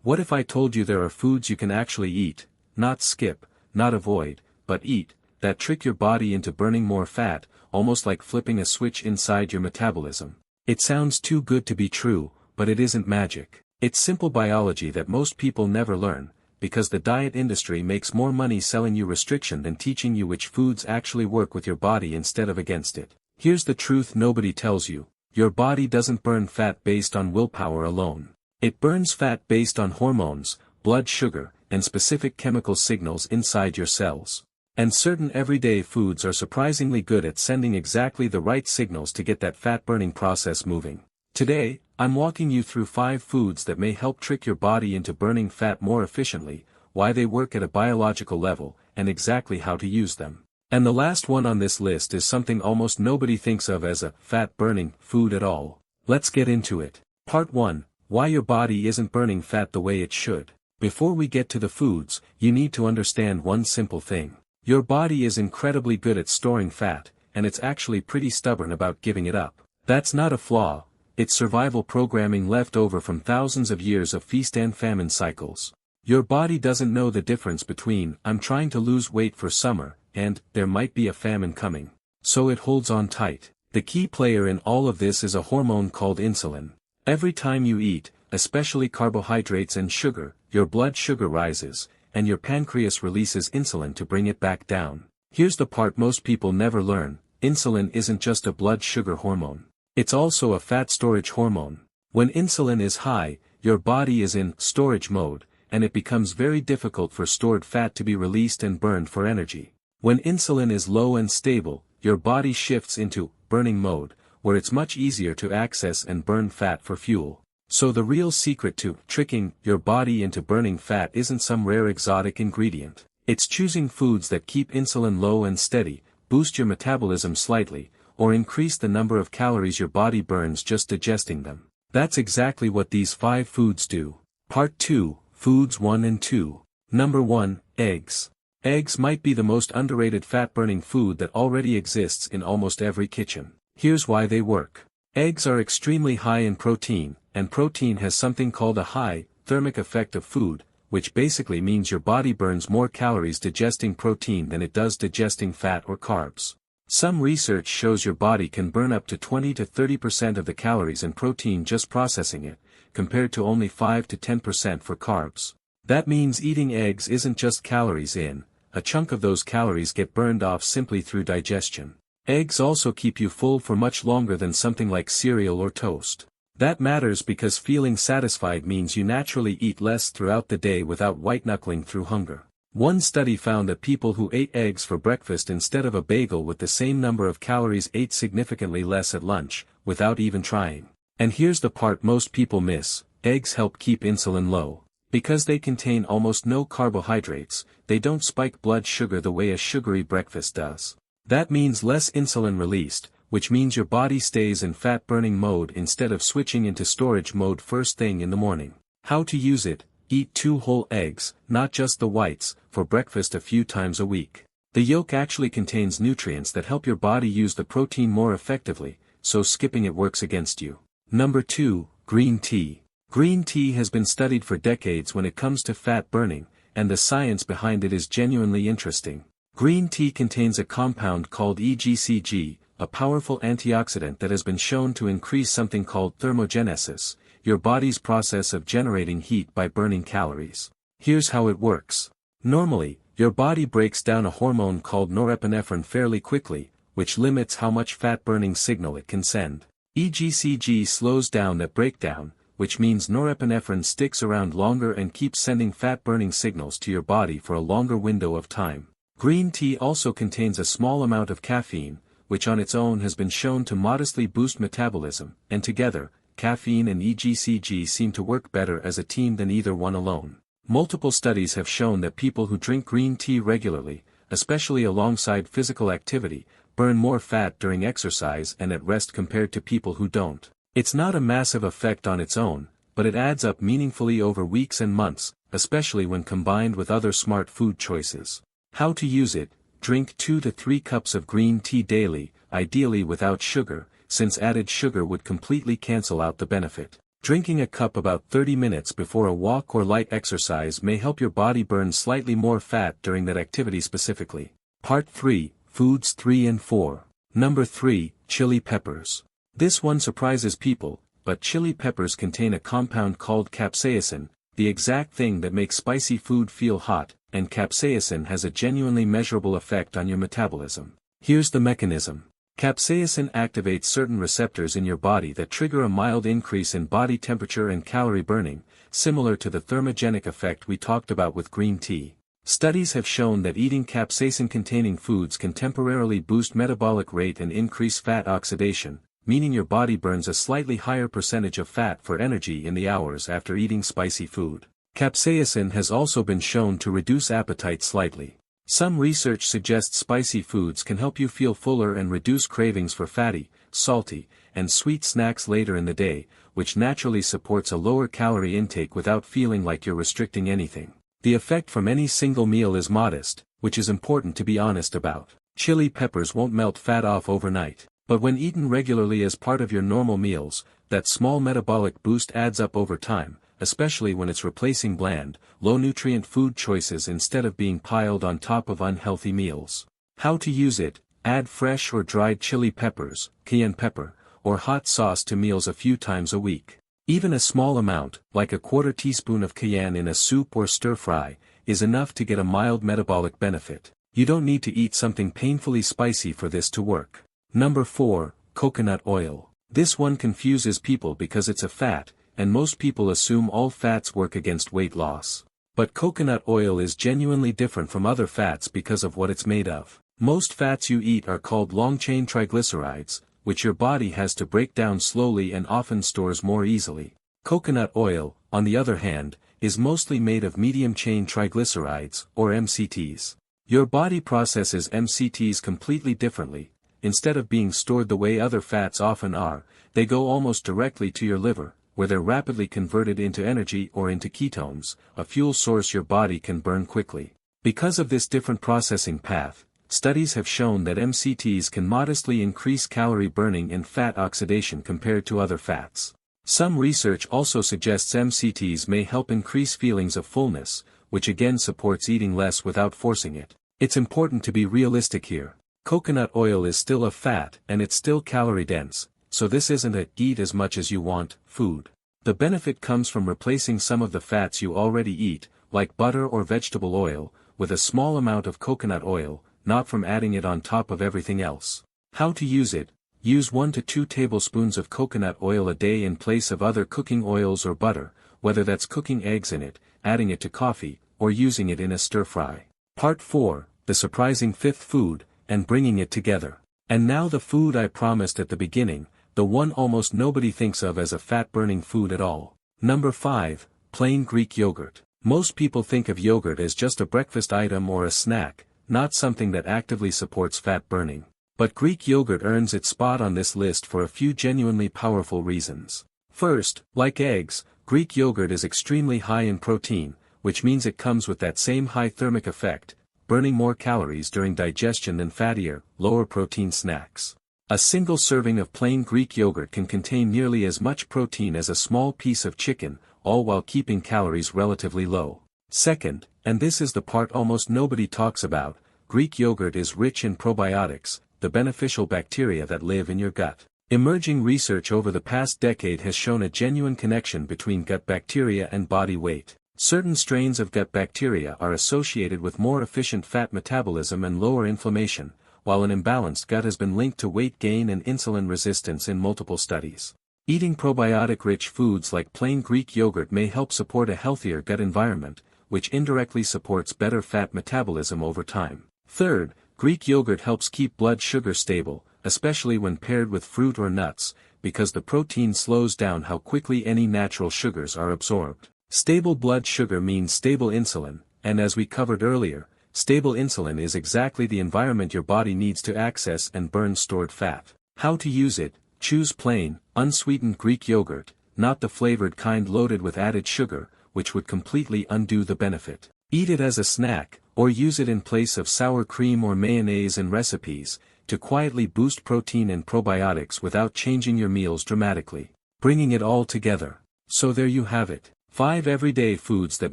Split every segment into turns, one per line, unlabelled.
What if I told you there are foods you can actually eat, not skip, not avoid, but eat, that trick your body into burning more fat, almost like flipping a switch inside your metabolism? It sounds too good to be true, but it isn't magic. It's simple biology that most people never learn, because the diet industry makes more money selling you restriction than teaching you which foods actually work with your body instead of against it. Here's the truth nobody tells you. Your body doesn't burn fat based on willpower alone. It burns fat based on hormones, blood sugar, and specific chemical signals inside your cells. And certain everyday foods are surprisingly good at sending exactly the right signals to get that fat-burning process moving. Today, I'm walking you through 5 foods that may help trick your body into burning fat more efficiently, why they work at a biological level, and exactly how to use them. And the last one on this list is something almost nobody thinks of as a fat-burning food at all. Let's get into it. Part 1. Why your body isn't burning fat the way it should. Before we get to the foods, you need to understand one simple thing. Your body is incredibly good at storing fat, and it's actually pretty stubborn about giving it up. That's not a flaw, it's survival programming left over from thousands of years of feast and famine cycles. Your body doesn't know the difference between, I'm trying to lose weight for summer, and, there might be a famine coming. So it holds on tight. The key player in all of this is a hormone called insulin. Every time you eat, especially carbohydrates and sugar, your blood sugar rises, and your pancreas releases insulin to bring it back down. Here's the part most people never learn: insulin isn't just a blood sugar hormone. It's also a fat storage hormone. When insulin is high, your body is in storage mode, and it becomes very difficult for stored fat to be released and burned for energy. When insulin is low and stable, your body shifts into burning mode, where it's much easier to access and burn fat for fuel. So the real secret to tricking your body into burning fat isn't some rare exotic ingredient. It's choosing foods that keep insulin low and steady, boost your metabolism slightly, or increase the number of calories your body burns just digesting them. That's exactly what these 5 foods do. Part 2, Foods 1 and 2. Number 1, Eggs. Eggs might be the most underrated fat-burning food that already exists in almost every kitchen. Here's why they work. Eggs are extremely high in protein, and protein has something called a high thermic effect of food, which basically means your body burns more calories digesting protein than it does digesting fat or carbs. Some research shows your body can burn up to 20 to 30% of the calories in protein just processing it, compared to only 5 to 10% for carbs. That means eating eggs isn't just calories in, a chunk of those calories get burned off simply through digestion. Eggs also keep you full for much longer than something like cereal or toast. That matters because feeling satisfied means you naturally eat less throughout the day without white-knuckling through hunger. One study found that people who ate eggs for breakfast instead of a bagel with the same number of calories ate significantly less at lunch, without even trying. And here's the part most people miss: eggs help keep insulin low. Because they contain almost no carbohydrates, they don't spike blood sugar the way a sugary breakfast does. That means less insulin released, which means your body stays in fat-burning mode instead of switching into storage mode first thing in the morning. How to use it: eat 2 whole eggs, not just the whites, for breakfast a few times a week. The yolk actually contains nutrients that help your body use the protein more effectively, so skipping it works against you. Number 2, Green tea. Green tea has been studied for decades when it comes to fat burning, and the science behind it is genuinely interesting. Green tea contains a compound called EGCG, a powerful antioxidant that has been shown to increase something called thermogenesis, your body's process of generating heat by burning calories. Here's how it works. Normally, your body breaks down a hormone called norepinephrine fairly quickly, which limits how much fat-burning signal it can send. EGCG slows down that breakdown, which means norepinephrine sticks around longer and keeps sending fat-burning signals to your body for a longer window of time. Green tea also contains a small amount of caffeine, which on its own has been shown to modestly boost metabolism, and together, caffeine and EGCG seem to work better as a team than either one alone. Multiple studies have shown that people who drink green tea regularly, especially alongside physical activity, burn more fat during exercise and at rest compared to people who don't. It's not a massive effect on its own, but it adds up meaningfully over weeks and months, especially when combined with other smart food choices. How to use it: drink 2 to 3 cups of green tea daily, ideally without sugar, since added sugar would completely cancel out the benefit. Drinking a cup about 30 minutes before a walk or light exercise may help your body burn slightly more fat during that activity specifically. Part 3, Foods 3 and 4. Number 3, Chili peppers. This one surprises people, but chili peppers contain a compound called capsaicin, the exact thing that makes spicy food feel hot, and capsaicin has a genuinely measurable effect on your metabolism. Here's the mechanism. Capsaicin activates certain receptors in your body that trigger a mild increase in body temperature and calorie burning, similar to the thermogenic effect we talked about with green tea. Studies have shown that eating capsaicin-containing foods can temporarily boost metabolic rate and increase fat oxidation, meaning your body burns a slightly higher percentage of fat for energy in the hours after eating spicy food. Capsaicin has also been shown to reduce appetite slightly. Some research suggests spicy foods can help you feel fuller and reduce cravings for fatty, salty, and sweet snacks later in the day, which naturally supports a lower calorie intake without feeling like you're restricting anything. The effect from any single meal is modest, which is important to be honest about. Chili peppers won't melt fat off overnight, but when eaten regularly as part of your normal meals, that small metabolic boost adds up over time, especially when it's replacing bland, low-nutrient food choices instead of being piled on top of unhealthy meals. How to use it: add fresh or dried chili peppers, cayenne pepper, or hot sauce to meals a few times a week. Even a small amount, like a quarter teaspoon of cayenne in a soup or stir-fry, is enough to get a mild metabolic benefit. You don't need to eat something painfully spicy for this to work. Number 4, coconut oil. This one confuses people because it's a fat, and most people assume all fats work against weight loss. But coconut oil is genuinely different from other fats because of what it's made of. Most fats you eat are called long-chain triglycerides, which your body has to break down slowly and often stores more easily. Coconut oil, on the other hand, is mostly made of medium-chain triglycerides, or MCTs. Your body processes MCTs completely differently. Instead of being stored the way other fats often are, they go almost directly to your liver, where they're rapidly converted into energy or into ketones, a fuel source your body can burn quickly. Because of this different processing path, studies have shown that MCTs can modestly increase calorie burning and fat oxidation compared to other fats. Some research also suggests MCTs may help increase feelings of fullness, which again supports eating less without forcing it. It's important to be realistic here. Coconut oil is still a fat and it's still calorie dense, so this isn't a eat as much as you want food. The benefit comes from replacing some of the fats you already eat, like butter or vegetable oil, with a small amount of coconut oil, not from adding it on top of everything else. How to use it: use 1 to 2 tablespoons of coconut oil a day in place of other cooking oils or butter, whether that's cooking eggs in it, adding it to coffee, or using it in a stir-fry. Part 4, the surprising 5th food, and bringing it together. And now the food I promised at the beginning, the one almost nobody thinks of as a fat-burning food at all. Number 5, plain Greek yogurt. Most people think of yogurt as just a breakfast item or a snack, not something that actively supports fat burning. But Greek yogurt earns its spot on this list for a few genuinely powerful reasons. First, like eggs, Greek yogurt is extremely high in protein, which means it comes with that same high thermic effect, burning more calories during digestion than fattier, lower protein snacks. A single serving of plain Greek yogurt can contain nearly as much protein as a small piece of chicken, all while keeping calories relatively low. Second, and this is the part almost nobody talks about, Greek yogurt is rich in probiotics, the beneficial bacteria that live in your gut. Emerging research over the past decade has shown a genuine connection between gut bacteria and body weight. Certain strains of gut bacteria are associated with more efficient fat metabolism and lower inflammation, while an imbalanced gut has been linked to weight gain and insulin resistance in multiple studies. Eating probiotic-rich foods like plain Greek yogurt may help support a healthier gut environment, which indirectly supports better fat metabolism over time. Third, Greek yogurt helps keep blood sugar stable, especially when paired with fruit or nuts, because the protein slows down how quickly any natural sugars are absorbed. Stable blood sugar means stable insulin, and as we covered earlier, stable insulin is exactly the environment your body needs to access and burn stored fat. How to use it: choose plain, unsweetened Greek yogurt, not the flavored kind loaded with added sugar, which would completely undo the benefit. Eat it as a snack, or use it in place of sour cream or mayonnaise in recipes, to quietly boost protein and probiotics without changing your meals dramatically. Bringing it all together. So there you have it. 5 everyday foods that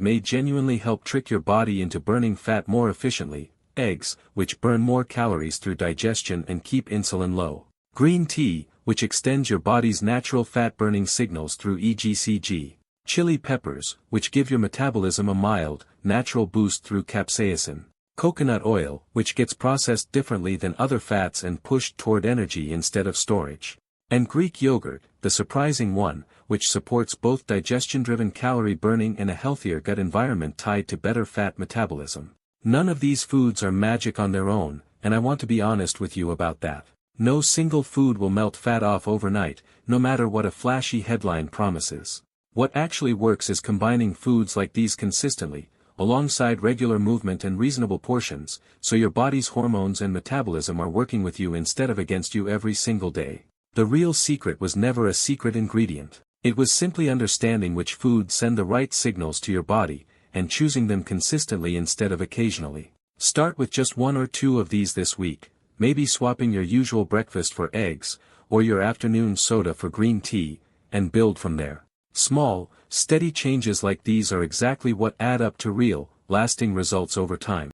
may genuinely help trick your body into burning fat more efficiently. Eggs, which burn more calories through digestion and keep insulin low. Green tea, which extends your body's natural fat-burning signals through EGCG. Chili peppers, which give your metabolism a mild, natural boost through capsaicin. Coconut oil, which gets processed differently than other fats and pushed toward energy instead of storage. And Greek yogurt, the surprising one, which supports both digestion-driven calorie burning and a healthier gut environment tied to better fat metabolism. None of these foods are magic on their own, and I want to be honest with you about that. No single food will melt fat off overnight, no matter what a flashy headline promises. What actually works is combining foods like these consistently, alongside regular movement and reasonable portions, so your body's hormones and metabolism are working with you instead of against you every single day. The real secret was never a secret ingredient. It was simply understanding which foods send the right signals to your body, and choosing them consistently instead of occasionally. Start with just 1 or 2 of these this week, maybe swapping your usual breakfast for eggs, or your afternoon soda for green tea, and build from there. Small, steady changes like these are exactly what add up to real, lasting results over time.